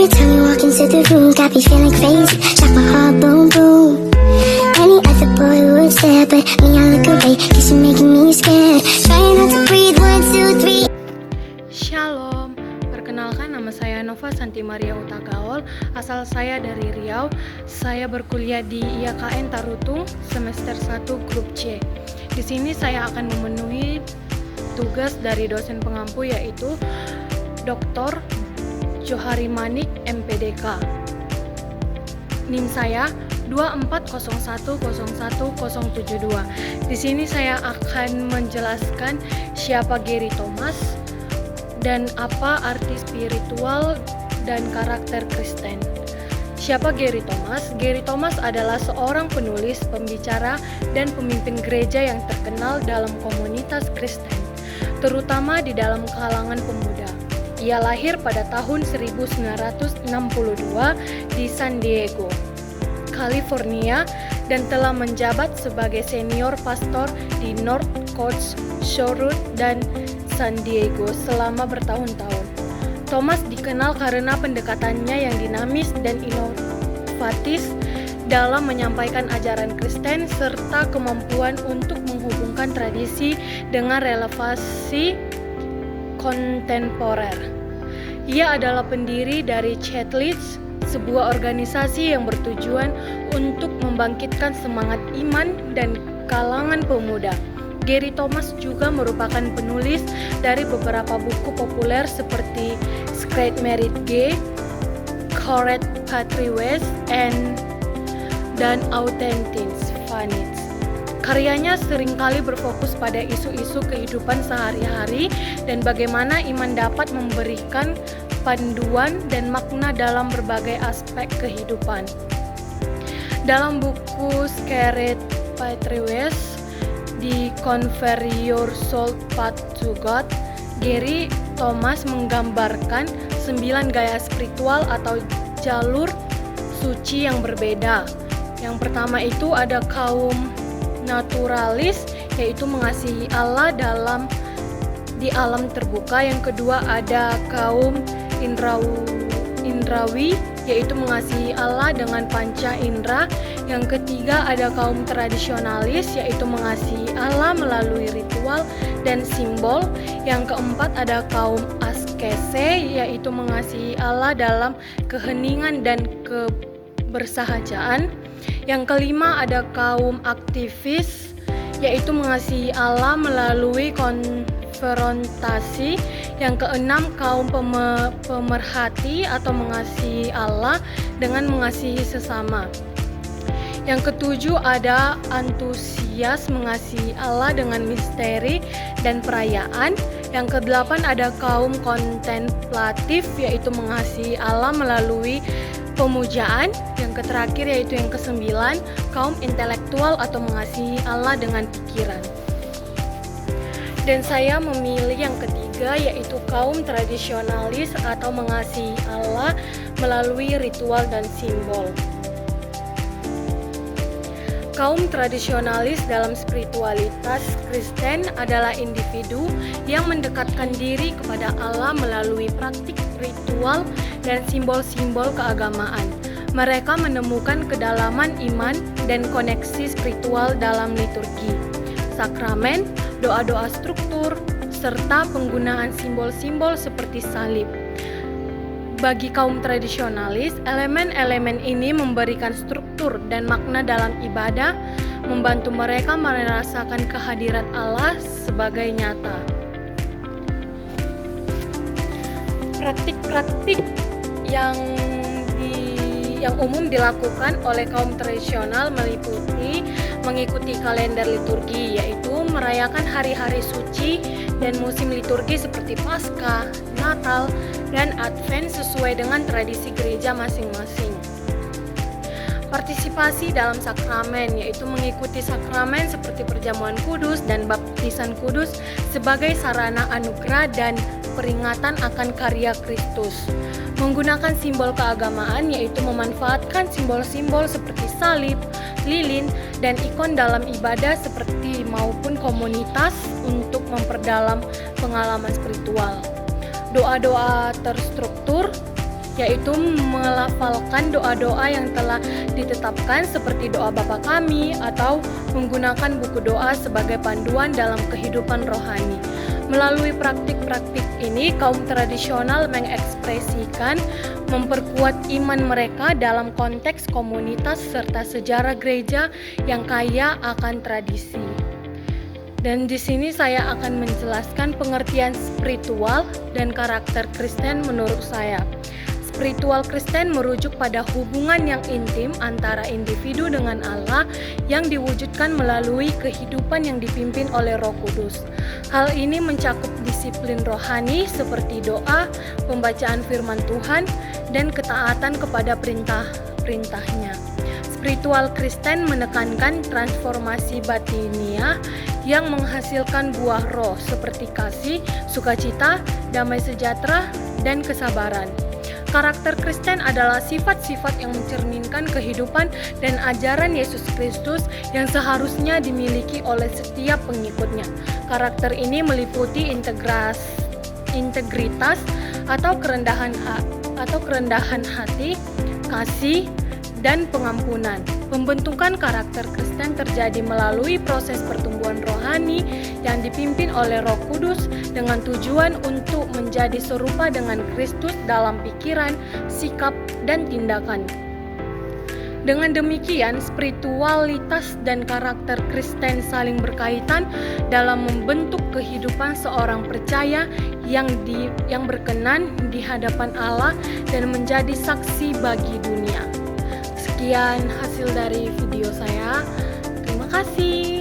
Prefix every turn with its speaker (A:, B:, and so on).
A: time you walk into the room, got me feeling crazy, shot my heart boom boom. Any other boy would stare, but me I look away, cause you're making me scared. Trying not to breathe, 1, 2, 3.
B: Shalom, perkenalkan nama saya Nova Santi Maria Utagaol, asal saya dari Riau. Saya berkuliah di IAKN Tarutung semester 1 grup C. Di sini saya akan memenuhi tugas dari dosen pengampu yaitu Dr. Johari Manik MPDK. NIM saya 240101072. Di sini saya akan menjelaskan siapa Gary Thomas dan apa arti spiritual dan karakter Kristen. Siapa Gary Thomas? Gary Thomas adalah seorang penulis, pembicara, dan pemimpin gereja yang terkenal dalam komunitas Kristen, terutama di dalam kalangan pemuda. Ia lahir pada tahun 1962 di San Diego, California, dan telah menjabat sebagai senior pastor di North Coast, Shorut, dan San Diego selama bertahun-tahun. Thomas dikenal karena pendekatannya yang dinamis dan inovatif dalam menyampaikan ajaran Kristen serta kemampuan untuk menghubungkan tradisi dengan relevansi kontemporer. Ia adalah pendiri dari Chatlitz, sebuah organisasi yang bertujuan untuk membangkitkan semangat iman dan kalangan pemuda. Gary Thomas juga merupakan penulis dari beberapa buku populer seperti Secret Merit Gay, Correct Patri West, dan Authentic Fanits. Karyanya seringkali berfokus pada isu-isu kehidupan sehari-hari dan bagaimana iman dapat memberikan panduan dan makna dalam berbagai aspek kehidupan. Dalam buku Secret Patri West, di Convert Your Soul Path to God, Gary Thomas menggambarkan 9 gaya spiritual atau jalur suci yang berbeda. Yang pertama itu ada kaum naturalis, yaitu mengasihi Allah di alam terbuka. Yang kedua ada kaum indrawi, yaitu mengasihi Allah dengan panca indera. Yang ketiga ada kaum tradisionalis, yaitu mengasihi Allah melalui ritual dan simbol. Yang keempat ada kaum askese, yaitu mengasihi Allah dalam keheningan dan kebersahajaan. Yang kelima ada kaum aktivis, yaitu mengasihi Allah melalui konfrontasi. Yang keenam kaum pemerhati atau mengasihi Allah dengan mengasihi sesama. Yang ketujuh ada antusias mengasihi Allah dengan misteri dan perayaan. Yang kedelapan ada kaum kontemplatif, yaitu mengasihi Allah melalui pemujaan. Yang terakhir yaitu yang kesembilan kaum intelektual atau mengasihi Allah dengan pikiran. Dan saya memilih yang ketiga yaitu kaum tradisionalis atau mengasihi Allah melalui ritual dan simbol. Kaum tradisionalis dalam spiritualitas Kristen adalah individu yang mendekatkan diri kepada Allah melalui praktik ritual dan simbol-simbol keagamaan. Mereka menemukan kedalaman iman dan koneksi spiritual dalam liturgi, sakramen, doa-doa struktur, serta penggunaan simbol-simbol seperti salib. Bagi kaum tradisionalis, elemen-elemen ini memberikan struktur dan makna dalam ibadah, membantu mereka merasakan kehadiran Allah sebagai nyata. Praktik-praktik yang umum dilakukan oleh kaum tradisional mengikuti kalender liturgi, yaitu merayakan hari-hari suci dan musim liturgi seperti Paskah, Natal, dan Advent sesuai dengan tradisi gereja masing-masing. Partisipasi dalam sakramen, yaitu mengikuti sakramen seperti perjamuan kudus dan baptisan kudus sebagai sarana anugerah dan peringatan akan karya Kristus. Menggunakan simbol keagamaan, yaitu memanfaatkan simbol-simbol seperti salib, lilin, dan ikon dalam ibadah seperti maupun komunitas untuk memperdalam pengalaman spiritual. Doa-doa terstruktur yaitu melafalkan doa-doa yang telah ditetapkan seperti doa Bapa Kami atau menggunakan buku doa sebagai panduan dalam kehidupan rohani. Melalui praktik-praktik ini, kaum tradisional mengekspresikan memperkuat iman mereka dalam konteks komunitas serta sejarah gereja yang kaya akan tradisi. Dan di sini saya akan menjelaskan pengertian spiritual dan karakter Kristen menurut saya. Spiritual Kristen merujuk pada hubungan yang intim antara individu dengan Allah yang diwujudkan melalui kehidupan yang dipimpin oleh Roh Kudus. Hal ini mencakup disiplin rohani seperti doa, pembacaan firman Tuhan, dan ketaatan kepada perintah-perintahnya. Spiritual Kristen menekankan transformasi batiniah yang menghasilkan buah roh seperti kasih, sukacita, damai sejahtera, dan kesabaran. Karakter Kristen adalah sifat-sifat yang mencerminkan kehidupan dan ajaran Yesus Kristus yang seharusnya dimiliki oleh setiap pengikutnya. Karakter ini meliputi integritas atau kerendahan hati, kasih, dan pengampunan. Pembentukan karakter Kristen terjadi melalui proses pertumbuhan rohani yang dipimpin oleh Roh Kudus dengan tujuan untuk menjadi serupa dengan Kristus dalam pikiran, sikap, dan tindakan. Dengan demikian, spiritualitas dan karakter Kristen saling berkaitan dalam membentuk kehidupan seorang percaya yang berkenan di hadapan Allah dan menjadi saksi bagi dunia. Sekian hasil dari video saya. Terima kasih.